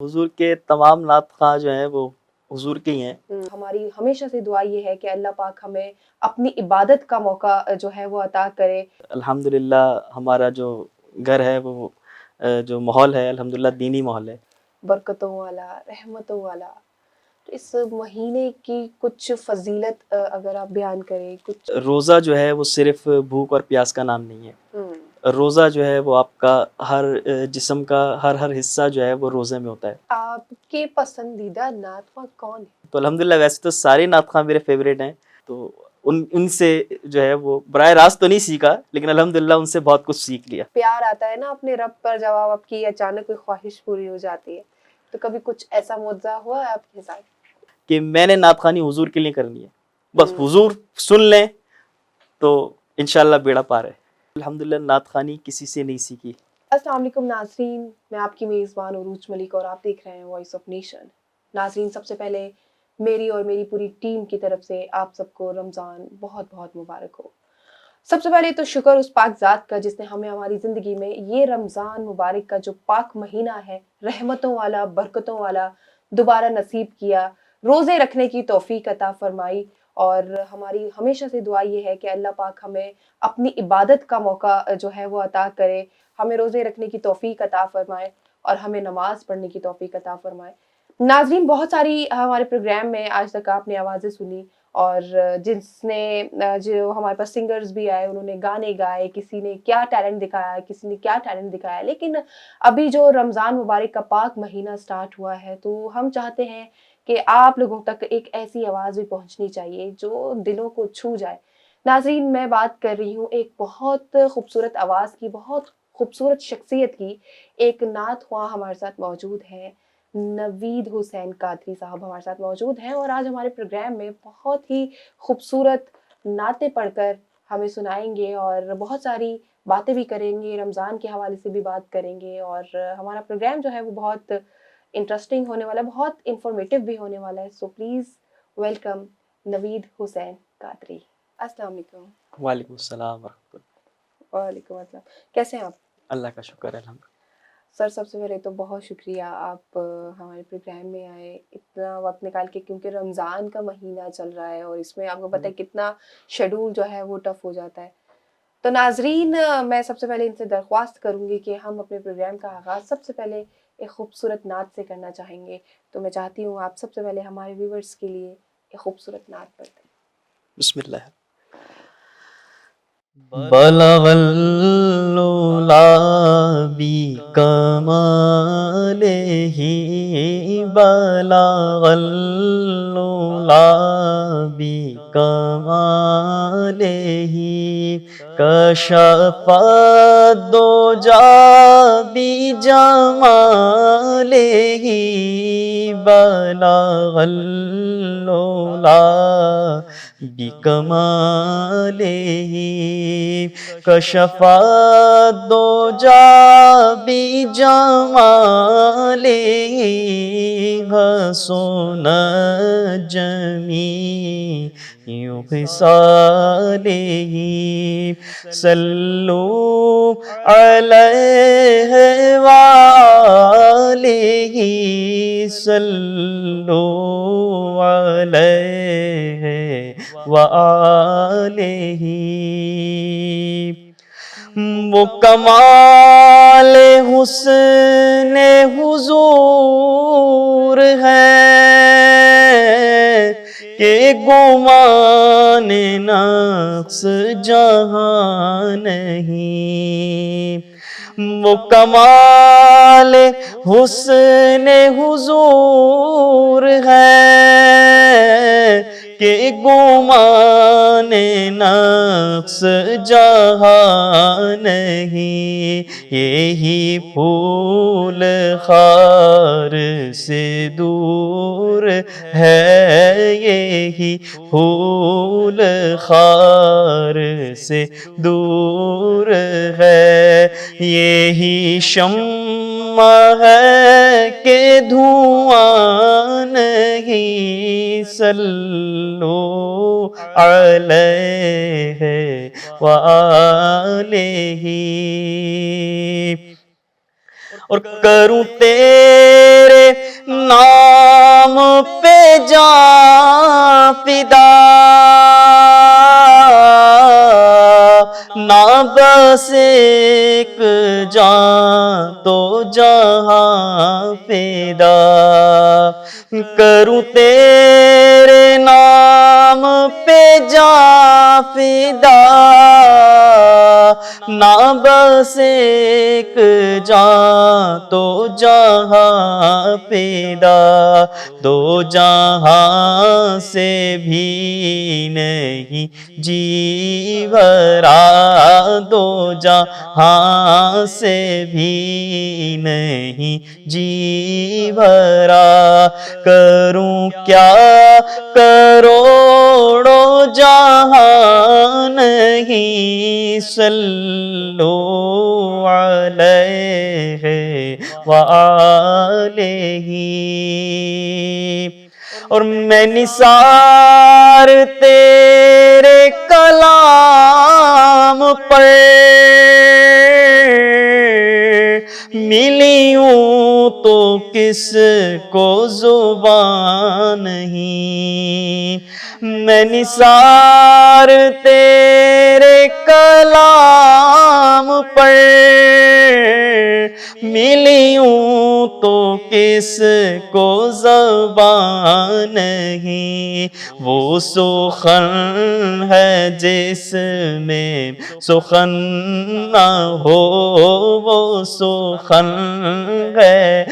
حضور کے تمام نعت خواں جو ہیں وہ حضور کے ہی ہیں۔ ہماری ہمیشہ سے دعا یہ ہے کہ اللہ پاک ہمیں اپنی عبادت کا موقع جو ہے وہ عطا کرے۔ الحمدللہ ہمارا جو گھر ہے وہ جو ماحول ہے الحمدللہ دینی ماحول ہے، برکتوں والا، رحمتوں والا۔ تو اس مہینے کی کچھ فضیلت اگر آپ بیان کریں کچھ۔ روزہ جو ہے وہ صرف بھوک اور پیاس کا نام نہیں ہے، روزہ جو ہے وہ آپ کا ہر جسم کا ہر حصہ جو ہے وہ روزے میں ہوتا ہے۔ آپ کے پسندیدہ نعت خواں کون ہے؟ تو الحمدللہ ویسے تو سارے نعت خواں میرے فیوریٹ ہیں، تو ان سے جو ہے وہ براہ راست تو نہیں سیکھا، لیکن الحمدللہ ان سے بہت کچھ سیکھ لیا۔ پیار آتا ہے نا اپنے رب پر جب آپ کی اچانک کوئی خواہش پوری ہو جاتی ہے، تو کبھی کچھ ایسا معجزہ ہوا ہے آپ کے ساتھ کہ میں نے نعت خوانی حضور کے لیے کرنی ہے، بس حضور سن لیں تو انشاءاللہ بیڑا پار ہے۔ الحمدللہ نعت خوانی کسی سے نہیں سیکھی۔ السلام علیکم ناظرین، میں آپ کی میزبان عروج ملک اور آپ دیکھ رہے ہیں وائس آف نیشن۔ ناظرین، سب سے پہلے میری اور میری پوری ٹیم کی طرف سے آپ سب کو رمضان بہت بہت مبارک ہو۔ سب سے پہلے تو شکر اس پاک ذات کا جس نے ہمیں ہماری زندگی میں یہ رمضان مبارک کا جو پاک مہینہ ہے، رحمتوں والا، برکتوں والا، دوبارہ نصیب کیا، روزے رکھنے کی توفیق عطا فرمائی۔ اور ہماری ہمیشہ سے دعا یہ ہے کہ اللہ پاک ہمیں اپنی عبادت کا موقع جو ہے وہ عطا کرے، ہمیں روزے رکھنے کی توفیق عطا فرمائے اور ہمیں نماز پڑھنے کی توفیق عطا فرمائے۔ ناظرین، بہت ساری ہمارے پروگرام میں آج تک آپ نے آوازیں سنی، اور جس نے جو ہمارے پاس سنگرز بھی آئے، انہوں نے گانے گائے، کسی نے کیا ٹیلنٹ دکھایا، کسی نے کیا ٹیلنٹ دکھایا۔ لیکن ابھی جو رمضان مبارک کا پاک مہینہ سٹارٹ ہوا ہے، تو ہم چاہتے ہیں کہ آپ لوگوں تک ایک ایسی آواز بھی پہنچنی چاہیے جو دلوں کو چھو جائے۔ ناظرین، میں بات کر رہی ہوں ایک بہت خوبصورت آواز کی، بہت خوبصورت شخصیت کی۔ ایک نعت خواں ہمارے ساتھ موجود ہیں، نوید حسین قادری صاحب ہمارے ساتھ موجود ہیں، اور آج ہمارے پروگرام میں بہت ہی خوبصورت نعتیں پڑھ کر ہمیں سنائیں گے اور بہت ساری باتیں بھی کریں گے، رمضان کے حوالے سے بھی بات کریں گے، اور ہمارا پروگرام جو ہے وہ بہت انٹرسٹنگ ہونے والا ہے، بہت انفارمیٹیو بھی ہونے والا ہے۔ سو پلیز ویلکم نوید حسین قادری۔ السلام علیکم۔ وعلیکم السلام ورحمۃ اللہ۔ وعلیکم السلام، کیسے ہیں آپ؟ اللہ کا شکر ہے الحمد۔ سر، سب سے پہلے تو بہت شکریہ آپ ہمارے پروگرام میں آئے اتنا وقت نکال کے، کیونکہ رمضان کا مہینہ چل رہا ہے اور اس میں آپ کو پتہ ہے کتنا شیڈول جو ہے وہ ٹف ہو جاتا ہے۔ تو ناظرین، میں سب سے پہلے ان سے درخواست کروں گی کہ ہم اپنے پروگرام کا آغاز سب سے پہلے ایک خوبصورت نعت سے کرنا چاہیں گے، تو میں چاہتی ہوں آپ سب سے پہلے ہمارے ویورز کے لیے ایک خوبصورت نعت پڑھ دیں۔ بسم اللہ۔ بلغ العلا بکمالہ، بلغ العلا بکمالہ، کشف الدجی بجمالہ، بلغ العلا بکمالہ، کشف الدجی بجمالہ، حسن جمیع خصالہ، صلوا علیہ وآلہ، صلوا علیہ وآلہ۔ وہ کمال حسن حضور ہے کہ گمان نقص جہاں نہیں، وہ کمال حسن حضور ہے کہ گمان نقص جہاں نہیں، یہی پھول خار سے دور ہے، یہی پھول خار سے دور ہے، یہی شمع ہے کہ دھواں نہیں، صلو علیہ وآلہ۔ اور کروں تیرے نام پہ جان فدا، نہ بس ایک جان تو جہاں فدا، کروں تیرے نام پہ جان فدا، نہ بس ایک جان تو جہاں فدا، دو جہاں سے بھی نہیں جی بھرا، دو جہاں سے بھی نہیں جی بھرا، کروں کیا کروڑوں جہاں نہیں، صلو علیہ وآلہ، اور میں نثار تیرے کلام پر ملی ہوں تو کس کو زبان نہیں، میں نثار تیرے کلام پر ملی ہوں تو کس کو زبان نہیں، وہ سخن ہے جس میں سخن نہ ہو، وہ سخن ہے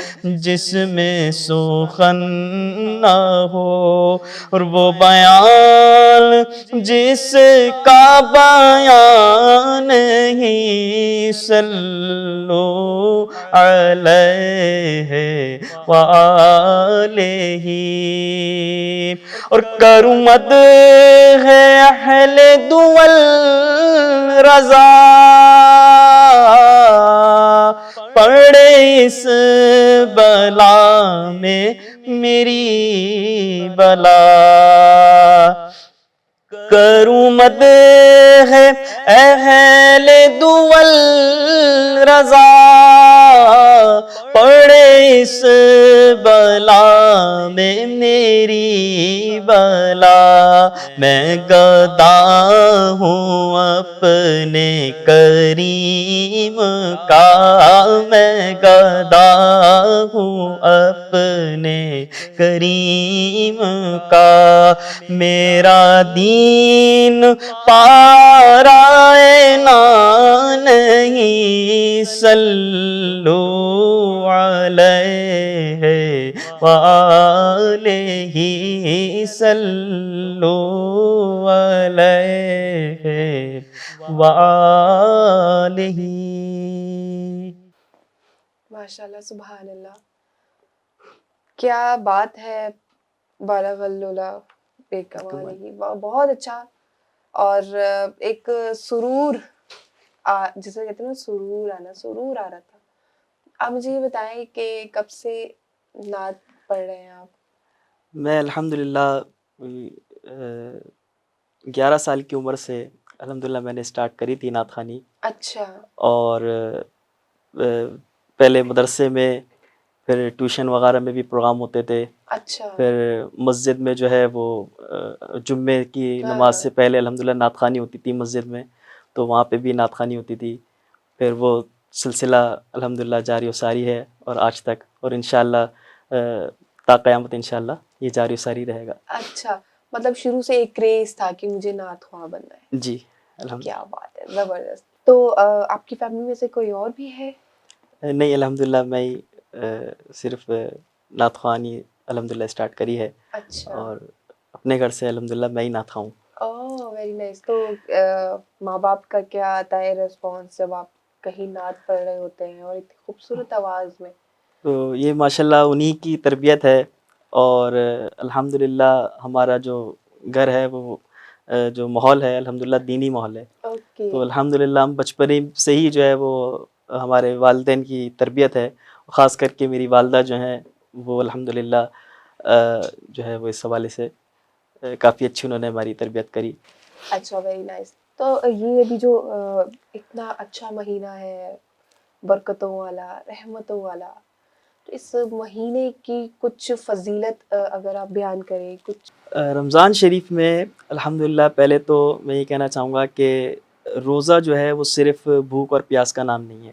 جس میں سخن نہ ہو، اور وہ بیان جس کا بیان نہیں، صلو علیہ وآلہ، اور کروں مدح اہل دول رضا، پڑے اس بلا میں میری بلا، کروں مدح اہل دول رضا، پڑے اس بلا میں میری بلا، میں گدا ہوں اپنے کریم کا، میں گدا ہوں اپنے کریم کا، میرا دین پارائے نہیں، صلو علیہ وآلہ، صلو علیہ وآلہ۔ ماشاءاللہ، سبحان اللہ، کیا بات ہے، بالغ اللولا بے کمال ہی، بہت اچھا، اور ایک سرور جسے کہتے ہیں نا سرور آنا، سرور آ رہا تھا۔ آپ مجھے یہ بتائیں کہ کب سے نعت پڑھ رہے ہیں آپ؟ میں الحمدللہ 11 سال کی عمر سے الحمدللہ میں نے اسٹارٹ کری تھی نعت خوانی، اچھا، اور پہلے مدرسے میں، پھر ٹیوشن وغیرہ میں بھی پروگرام ہوتے تھے، اچھا، پھر مسجد میں جو ہے وہ جمعے کی نماز سے پہلے الحمدللہ نعت خوانی ہوتی تھی مسجد میں، تو وہاں پہ بھی نعت خوانی ہوتی تھی، پھر وہ سلسلہ الحمدللہ جاری و ساری ہے اور آج تک، اور انشاءاللہ تا قیامت انشاءاللہ یہ جاری و ساری رہے گا۔ اچھا، مطلب شروع سے ایک کریز تھا کہ مجھے نعت خواں بننا ہے۔ جی الحمدللہ۔ کیا بات ہے، زبردست۔ تو آپ کی فیملی میں سے کوئی اور بھی ہے؟ نہیں، الحمدللہ میں ہی صرف نعت خوانی الحمدللہ اسٹارٹ کری ہے، اچھا، اور اپنے گھر سے الحمدللہ میں ہی نعت خواں ہوں۔ اوہ ویری نائس۔ تو ماں باپ کا کیا آتا ہے ریسپانس جب آپ کہیں نعت پڑھ رہے ہوتے ہیں اور اتنی خوبصورت آواز میں؟ تو یہ ماشاءاللہ انہی کی تربیت ہے، اور الحمدللہ ہمارا جو گھر ہے وہ جو ماحول ہے الحمدللہ دینی ماحول ہے، اوکے، تو الحمدللہ ہم بچپن سے ہی جو ہے وہ ہمارے والدین کی تربیت ہے، خاص کر کے میری والدہ جو ہیں وہ الحمدللہ جو ہے وہ اس حوالے سے کافی اچھی انہوں نے ہماری تربیت کری۔ اچھا، ویری نائس۔ تو یہ ابھی جو اتنا اچھا مہینہ ہے برکتوں والا، رحمتوں والا. تو اس مہینے کی کچھ فضیلت اگر آپ بیان کریں کچھ. رمضان شریف میں الحمدللہ پہلے تو میں یہ کہنا چاہوں گا کہ روزہ جو ہے وہ صرف بھوک اور پیاس کا نام نہیں ہے.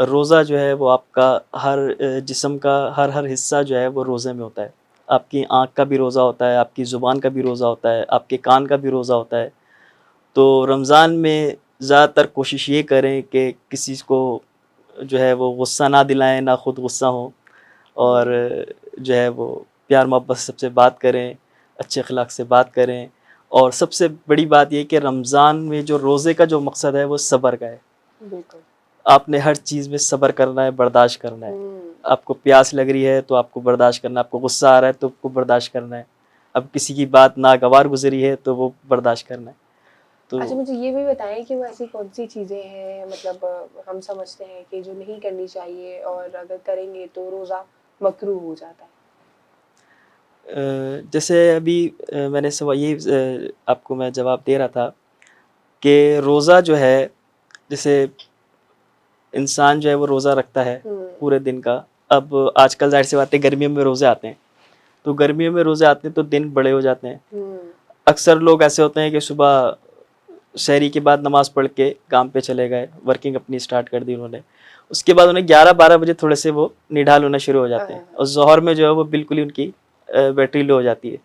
روزہ جو ہے وہ آپ کا ہر جسم کا ہر حصہ جو ہے وہ روزے میں ہوتا ہے. آپ کی آنکھ کا بھی روزہ ہوتا ہے، آپ کی زبان کا بھی روزہ ہوتا ہے، آپ کے کان کا بھی روزہ ہوتا ہے. تو رمضان میں زیادہ تر کوشش یہ کریں کہ کسی کو جو ہے وہ غصہ نہ دلائیں، نہ خود غصہ ہوں، اور جو ہے وہ پیار محبت سے سب سے بات کریں، اچھے اخلاق سے بات کریں. اور سب سے بڑی بات یہ کہ رمضان میں جو روزے کا جو مقصد ہے وہ صبر کا ہے. بالکل. آپ نے ہر چیز میں صبر کرنا ہے، برداشت کرنا ہے. آپ کو پیاس لگ رہی ہے تو آپ کو برداشت کرنا ہے، آپ کو غصہ آ رہا ہے تو آپ کو برداشت کرنا ہے، اب کسی کی بات ناگوار گزری ہے تو وہ برداشت کرنا ہے. تو اچھا مجھے یہ بھی بتائیں کہ وہ ایسی کون سی چیزیں ہیں مطلب ہم سمجھتے ہیں کہ جو نہیں کرنی چاہیے اور اگر کریں گے تو روزہ مکروہ ہو جاتا ہے. جیسے ابھی میں نے یہ آپ کو میں جواب دے رہا تھا کہ روزہ جو ہے، جیسے انسان جو ہے وہ روزہ رکھتا ہے پورے دن کا. اب آج کل ظاہر سی بات ہے گرمیوں میں روزے آتے ہیں، تو گرمیوں میں روزے آتے ہیں تو دن بڑے ہو جاتے ہیں. اکثر لوگ ایسے ہوتے ہیں کہ صبح سحری کے بعد نماز پڑھ کے کام پہ چلے گئے، ورکنگ اپنی سٹارٹ کر دی انہوں نے. اس کے بعد انہیں 11-12 بجے تھوڑے سے وہ نڈھال ہونا شروع ہو جاتے ہیں، اور ظہر میں جو ہے وہ بالکل ہی ان کی بیٹری لو ہو جاتی ہے.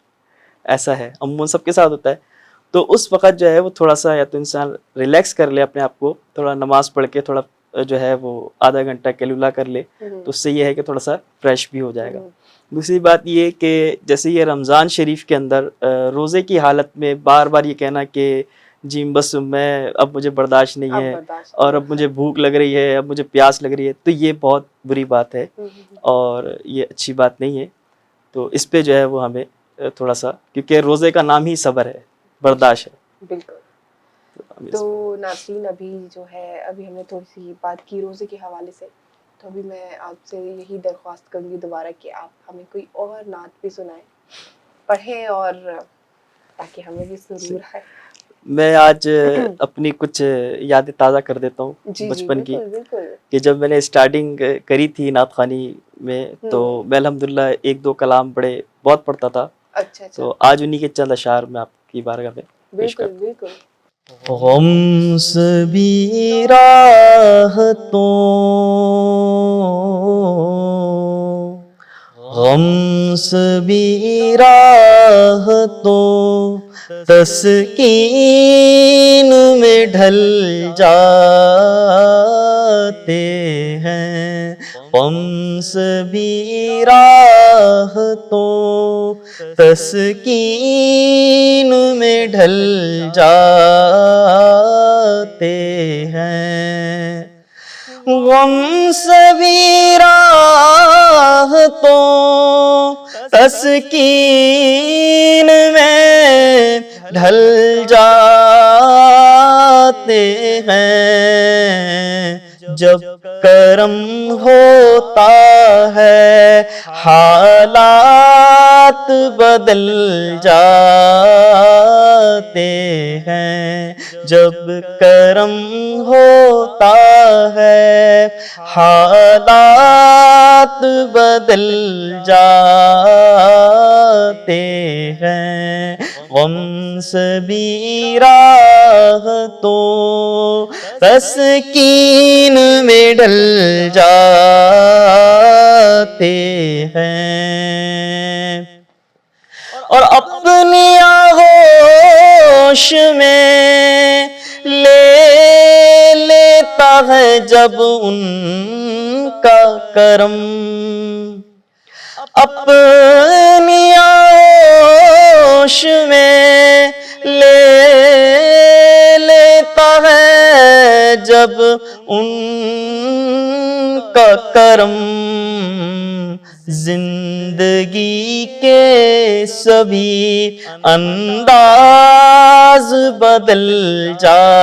ایسا ہے عموماً سب کے ساتھ ہوتا ہے. تو اس وقت جو ہے وہ تھوڑا سا یا تو انسان ریلیکس کر لے اپنے آپ کو، تھوڑا نماز پڑھ کے تھوڑا جو ہے وہ آدھا گھنٹہ کیلولا کر لے، تو اس سے یہ ہے کہ تھوڑا سا فریش بھی ہو جائے گا. دوسری بات یہ کہ جیسے یہ رمضان شریف کے اندر روزے کی حالت میں بار بار یہ کہنا کہ جی بس میں اب مجھے برداشت نہیں ہے اور اب مجھے بھوک لگ رہی ہے، اب مجھے پیاس لگ رہی ہے، تو یہ بہت بری بات ہے اور یہ اچھی بات نہیں ہے. تو اس پہ جو ہے وہ ہمیں تھوڑا سا، کیونکہ روزے کا نام ہی صبر ہے، برداشت ہے. بالکل. تو ناظرین ابھی جو ہے ابھی ہم نے تھوڑی سی بات کی روزے کے حوالے سے، تو ابھی میں آپ سے یہی درخواست کروں گی دوبارہ کہ آپ ہمیں کوئی اور نعت بھی سنائیں، پڑھیں، اور تاکہ ہمیں بھی سرور آئے. میں آج اپنی کچھ یادیں تازہ کر دیتا ہوں بچپن کی، بالکل. کہ جب میں نے اسٹارٹنگ کری تھی نعت خوانی میں تو میں الحمدللہ 1-2 کلام بہت پڑھتا تھا. اچھا. تو آج انہی کے چند اشعار میں آپ کی بارگاہ میں پیش کرتا ہوں. بالکل. غم سبھی راحتوں، غم سبھی راحتوں تسکین میں ڈھل جاتے ہیں. غم سبھی راحتوں تسکین میں ڈھل جاتے ہیں. غم سبھی راحتوں تسکین میں ڈھل جاتے ہیں. جب کرم ہوتا ہے حالات بدل جاتے ہیں. جب کرم ہوتا ہے حالات بدل جاتے ہیں. غم سبھی راحتوں تسکین میں ڈل جاتے ہیں. اور اپنی آغوش میں لے لیتا ہے جب ان کا کرم. اپنی آغوش میں لے لیتا ہے جب ان کا کرم. زندگی کے سبھی انداز بدل جاتے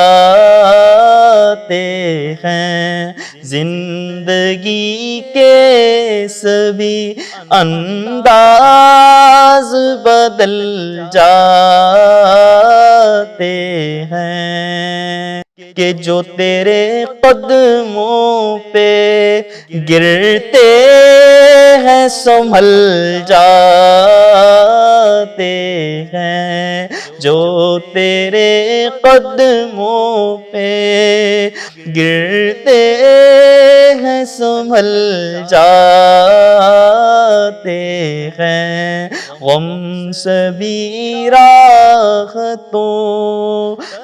ہیں. زندگی کے سبھی انداز بدل جاتے ہیں. کہ جو تیرے قدموں پہ گرتے ہیں سنبھل جاتے ہیں، جو تیرے قدموں پہ گرتے ہیں سنبھل جاتے ہیں، غم سبھی راحتوں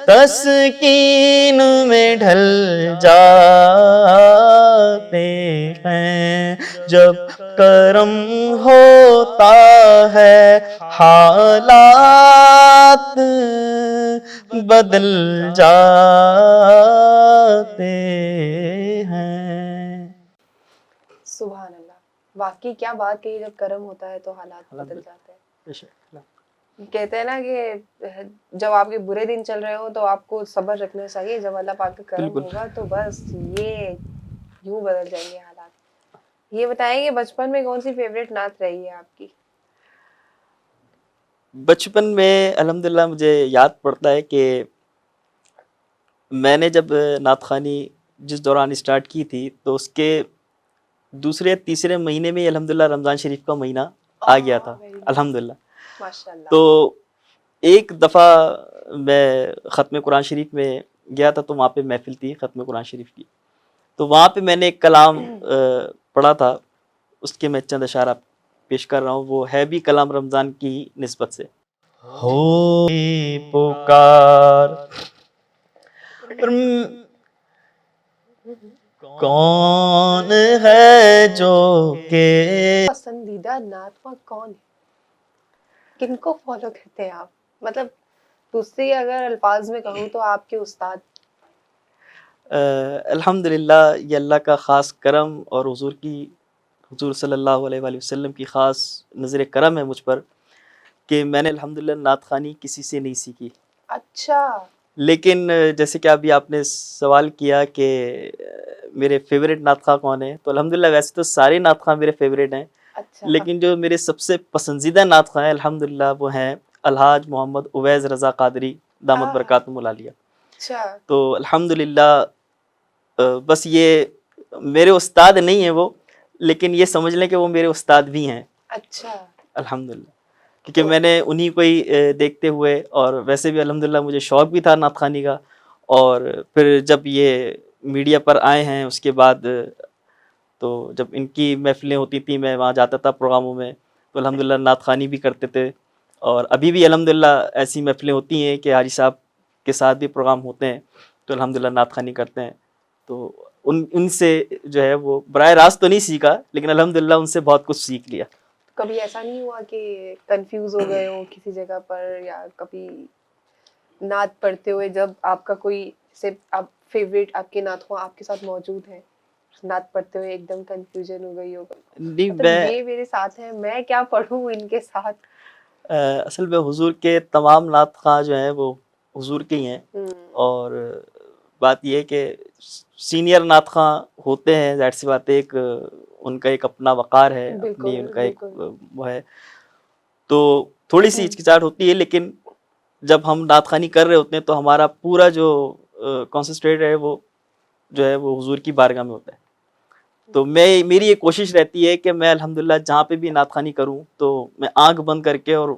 تسکین میں ڈھل جاتے ہیں، جب کرم ہوتا ہے حالات بدل جاتے ہیں۔ سبحان اللہ، واقعی کیا بات کہی، جب کرم ہوتا ہے تو حالات بدل جاتے ہیں۔ کہتے ہیں نا کہ جب آپ کے برے دن چل رہے ہوں تو آپ کو صبر رکھنا چاہیے، جب اللہ پاک کا کرم ہوگا تو بس یہ یوں بدل جائیں گے حالات۔ یہ بتائیں کہ بچپن میں کون سی فیوریٹ نعت رہی ہے آپ کی؟ بچپن میں الحمدللہ مجھے یاد پڑتا ہے کہ میں نے جب نعت خوانی جس دوران اسٹارٹ کی تھی تو اس کے دوسرے تیسرے مہینے میں الحمدللہ رمضان شریف کا مہینہ آ گیا تھا الحمدللہ۔ ماشاءاللہ۔ تو ایک دفعہ میں ختم قرآن شریف میں گیا تھا، تو وہاں پہ محفل تھی ختم قرآن شریف کی، تو وہاں پہ میں نے ایک کلام پڑھا تھا، اس کے میں چند اشعار پیش کر رہا ہوں، وہ ہے بھی کلام رمضان کی نسبت سے۔ ہو پکار کون ہے جو کہ پسندیدہ نعت خواں کون ہے؟ کن کو فالو کرتے ہیں آپ؟ مطلب دوسری اگر الفاظ میں کہوں تو آپ کے استاد۔ الحمدللہ یہ اللہ کا خاص کرم اور حضور صلی اللہ علیہ وآلہ وسلم کی خاص نظر کرم ہے مجھ پر کہ میں نے الحمدللہ نعت خوانی کسی سے نہیں سیکھی۔ اچھا۔ لیکن جیسے کہ ابھی آپ نے سوال کیا کہ میرے فیوریٹ نعت خواں کون ہے، تو الحمدللہ ویسے تو سارے نعت خواں میرے فیوریٹ ہیں، لیکن جو میرے سب سے پسندیدہ نعت خواں ہیں الحمدللہ وہ ہیں الحاج محمد اویس رضا قادری دامت برکاتہم العالیہ۔ اچھا۔ تو الحمدللہ بس یہ میرے استاد نہیں ہیں وہ، لیکن یہ سمجھ لیں کہ وہ میرے استاد بھی ہیں۔ اچھا۔ الحمدللہ، کیونکہ میں نے انہی کو ہی دیکھتے ہوئے، اور ویسے بھی الحمدللہ مجھے شوق بھی تھا نعت خوانی کا، اور پھر جب یہ میڈیا پر آئے ہیں اس کے بعد تو جب ان کی محفلیں ہوتی تھیں میں وہاں جاتا تھا پروگراموں میں، تو الحمدللہ نعت خوانی بھی کرتے تھے، اور ابھی بھی الحمدللہ ایسی محفلیں ہوتی ہیں کہ حاجی صاحب کے ساتھ بھی پروگرام ہوتے ہیں تو الحمدللہ نعت خوانی کرتے ہیں۔ تو ان سے جو ہے وہ براہ راست تو نہیں سیکھا، لیکن الحمدللہ ان سے بہت کچھ سیکھ لیا۔ کبھی ایسا نہیں ہوا کہ کنفیوز ہو گئے ہو کسی جگہ پر، یا کبھی نعت پڑھتے ہوئے جب آپ کا کوئی جیسے آپ فیوریٹ آپ کے نعت خواں آپ کے ساتھ موجود ہیں، نعت پڑھتے ہوئے ایک دم کنفیوژن ہو گئی ہوگا، مطلب یہ میرے ساتھ ہیں میں کیا پڑھوں ان کے ساتھ؟ اصل میں حضور کے تمام نعت خواں جو ہیں وہ حضور کے ہی ہیں، اور بات یہ ہے کہ سینئر نعت خواں ہوتے ہیں، ظاہر سی بات ہے ایک ان کا ایک اپنا وقار ہے، اپنی ان کا ایک وہ ہے، تو تھوڑی سی ہچکچاہٹ ہوتی ہے، لیکن جب ہم نعت خوانی کر رہے ہوتے ہیں تو ہمارا پورا جو کانسنٹریٹ ہے وہ جو ہے وہ حضور کی بارگاہ میں ہوتا ہے۔ تو میری یہ کوشش رہتی ہے کہ میں الحمدللہ جہاں پہ بھی نعت خوانی کروں تو میں آنکھ بند کر کے اور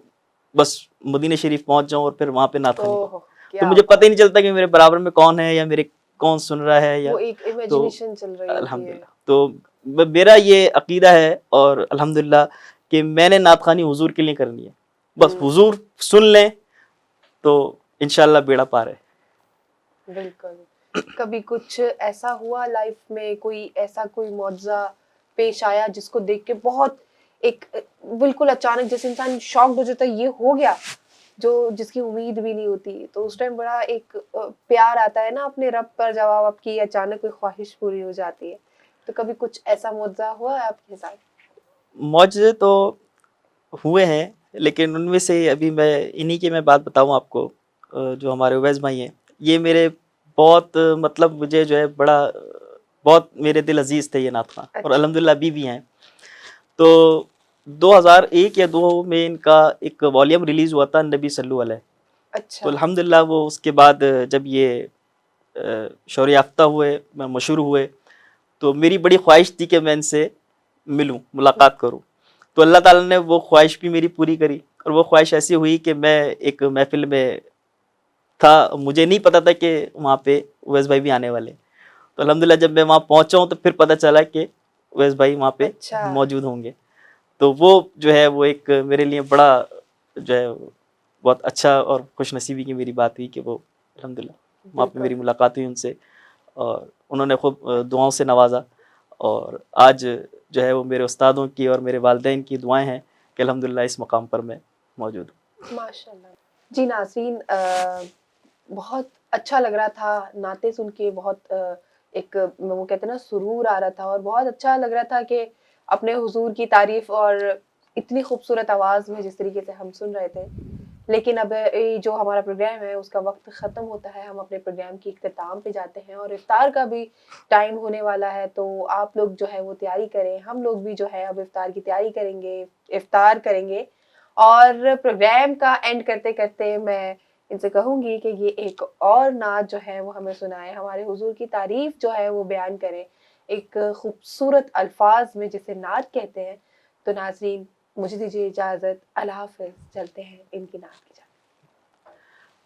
بس مدینہ شریف پہنچ جاؤں اور پھر وہاں پہ نعت خوانی کروں، تو مجھے پتہ ہی نہیں چلتا کہ میرے برابر میں کون ہے یا میرے کون سن رہا ہے، یا وہ ایک امیجینیشن چل رہی ہوتی ہے۔ الحمدللہ تو میرا یہ عقیدہ ہے اور الحمدللہ کہ میں نے نعت خوانی حضور کے لیے کرنی ہے، بس حضور سن لیں تو انشاءاللہ بیڑا پار ہے۔ بالکل۔ کبھی کچھ ایسا ہوا لائف میں، کوئی ایسا کوئی معجزہ پیش آیا جس کو دیکھ کے بہت ایک بالکل اچانک جیسے انسان شاکڈ ہو جاتا ہے، یہ ہو گیا جو جس کی امید بھی نہیں ہوتی، تو اس ٹائم بڑا ایک پیار آتا ہے نا اپنے رب پر، جب آپ کی اچانک کوئی خواہش پوری ہو جاتی ہے، تو کبھی کچھ ایسا معجزہ ہوا ہے آپ کے ساتھ؟ معجزے تو ہوئے ہیں، لیکن ان میں سے ابھی میں انہی کی میں بات بتاؤں آپ کو، جو ہمارے اویس بھائی ہیں، یہ میرے بہت مطلب مجھے جو ہے بہت میرے دل عزیز تھے یہ نعت خواں، اور الحمدللہ ابھی بھی ہیں۔ تو 2001 یا 2 میں ان کا ایک والیوم ریلیز ہوا تھا نبی صلی اللہ علیہ، اچھا۔ تو الحمدللہ وہ اس کے بعد جب یہ شعور یافتہ ہوئے, میں مشہور ہوئے, تو میری بڑی خواہش تھی کہ میں ان سے ملوں, ملاقات کروں. تو اللہ تعالیٰ نے وہ خواہش بھی میری پوری کری, اور وہ خواہش ایسی ہوئی کہ میں ایک محفل میں تھا, مجھے نہیں پتا تھا کہ وہاں پہ اویس بھائی بھی آنے والے. تو الحمدللہ جب میں وہاں پہنچا ہوں تو پھر پتہ چلا کہ اویس بھائی وہاں پہ اچھا. موجود ہوں گے. تو وہ جو ہے وہ ایک میرے لیے بڑا جو ہے بہت اچھا اور خوش نصیبی کی میری بات ہوئی کہ وہ الحمدللہ وہاں پہ میری ملاقات ہوئی ان سے, اور انہوں نے خوب دعاؤں سے نوازا. اور آج جو ہے وہ میرے استادوں کی اور میرے والدین کی دعائیں ہیں کہ الحمدللہ اس مقام پر میں موجود ہوں. ماشاء اللہ. جی ناظرین, بہت اچھا لگ رہا تھا نعتیں سن کے, بہت ایک وہ کہتے ہیں نا سرور آ رہا تھا, اور بہت اچھا لگ رہا تھا کہ اپنے حضور کی تعریف اور اتنی خوبصورت آواز میں جس طریقے سے ہم سن رہے تھے. لیکن اب جو ہمارا پروگرام ہے اس کا وقت ختم ہوتا ہے, ہم اپنے پروگرام کی اختتام پہ جاتے ہیں, اور افطار کا بھی ٹائم ہونے والا ہے. تو آپ لوگ جو ہے وہ تیاری کریں, ہم لوگ بھی جو ہے اب افطار کی تیاری کریں گے, افطار کریں گے. اور پروگرام کا اینڈ کرتے کرتے میں ان سے کہوں گی کہ یہ ایک اور نعت جو ہے وہ ہمیں سنائے, ہمارے حضور کی تعریف جو ہے وہ بیان کریں ایک خوبصورت الفاظ میں جسے نعت کہتے ہیں. تو ناظرین مجھے دیجیے اجازت, اللہ حافظ, چلتے ہیں ان کی نعت کی جانب.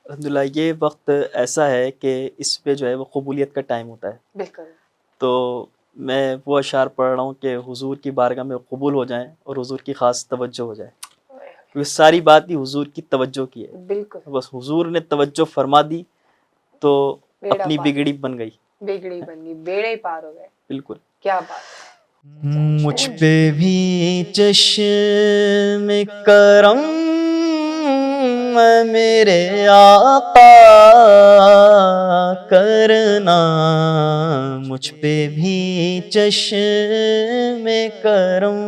الحمدللہ یہ وقت ایسا ہے کہ اس پہ جو ہے وہ قبولیت کا ٹائم ہوتا ہے. بالکل. تو میں وہ اشعار پڑھ رہا ہوں کہ حضور کی بارگاہ میں قبول ہو جائیں اور حضور کی خاص توجہ ہو جائے, کیونکہ ساری بات ہی حضور کی توجہ کی ہے. بالکل. بس حضور نے توجہ فرما دی تو اپنی بگڑی بن گئی, بگڑی بن گئی, بیڑے پار ہو گئے. بالکل. کیا بات. مجھ پہ بھی چشم کرم میرے آقا کرنا, مجھ پہ بھی چشم کرم,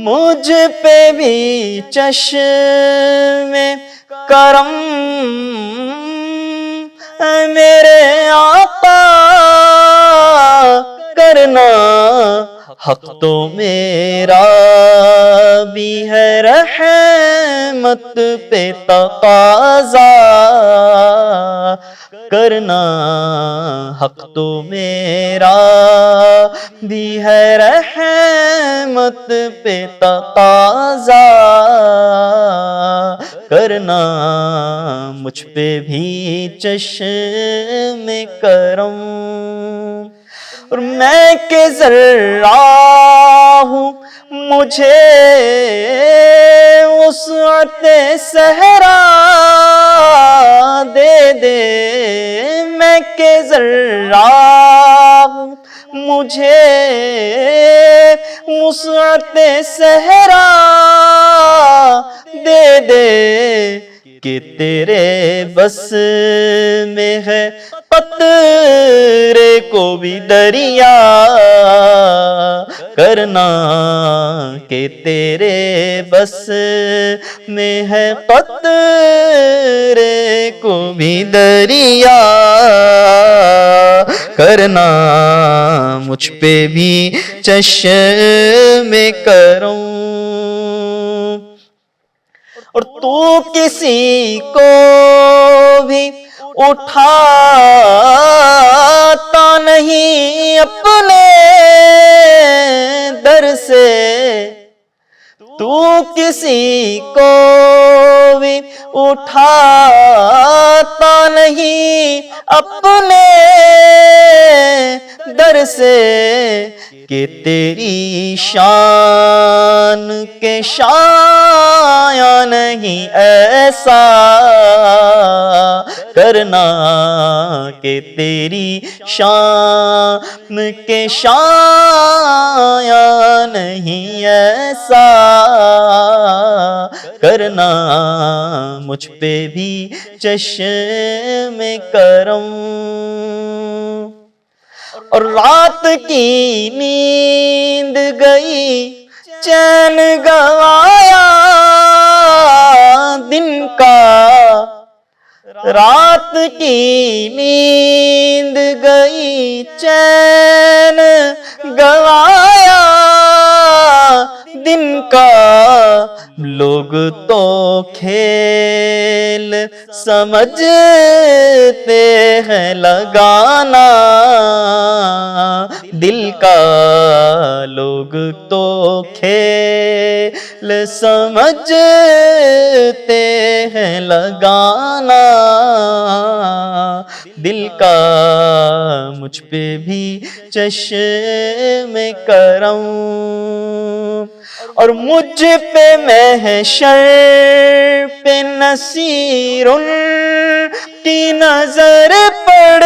مجھ پہ بھی چشم کرم میرے آقا کرنا. حق تو میرا بھی ہے رحمت پہ تقاضا کرنا, حق تو میرا بھی ہے رحمت پہ تقاضا کرنا, مجھ پہ بھی چشم کرم. اور میں کہ ذرہ ہوں مجھے وسعت صحرا دے دے, میں کہ ذرہ ہوں مجھے وسعت صحرا دے دے, کہ تیرے بس میں ہے قطرے کو بھی دریا کرنا, کہ تیرے بس میں ہے قطرے کو بھی دریا کرنا, مجھ پہ بھی چشم کرم. اور تو کسی کو بھی اٹھاتا نہیں اپنے در سے, تو کسی کو بھی اٹھاتا نہیں اپنے در سے, کہ تیری شان کے شایان نہیں ایسا کرنا, کہ تیری شان کے شایان نہیں ایسا کرنا, مجھ پہ بھی چشم کرم. اور رات کی نیند گئی چین گوایا دن کا, رات کی نیند گئی چین گوایا دن کا, لوگ تو کھیل سمجھتے ہیں لگانا دل کا، لوگ تو کھیل سمجھتے ہیں لگانا دل کا، مجھ پہ بھی چشم کرم اور مجھ پہ محشر پہ نصیر کی نظر پڑ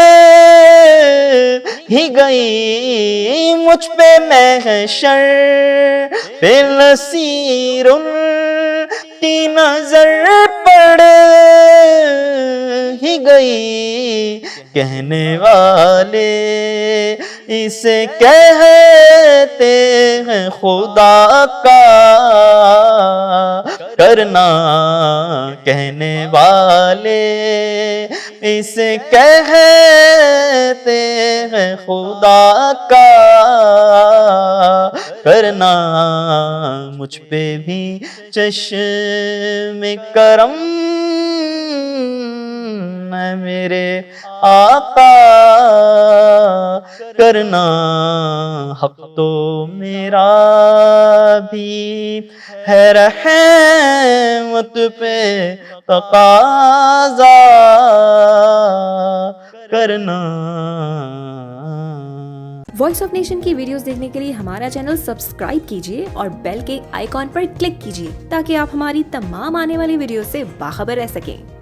ہی گئی، مجھ پہ محشر پہ نصیر کی نظر پڑ ہی گئی، کہنے والے اسے کہتے ہیں خدا کا کرنا، کہنے والے اسے کہتے ہیں خدا کا کرنا، مجھ پہ بھی چشم کرم ہے میرے آقا کرنا، حق تو میرا بھی ہے رحمت پہ تقاضا کرنا۔ وائس آف نیشن کی ویڈیوز دیکھنے کے لیے ہمارا چینل سبسکرائب کیجیے اور بیل کے آئیکن پر کلک کیجیے تاکہ آپ ہماری تمام آنے والی ویڈیوز سے باخبر رہ سکیں۔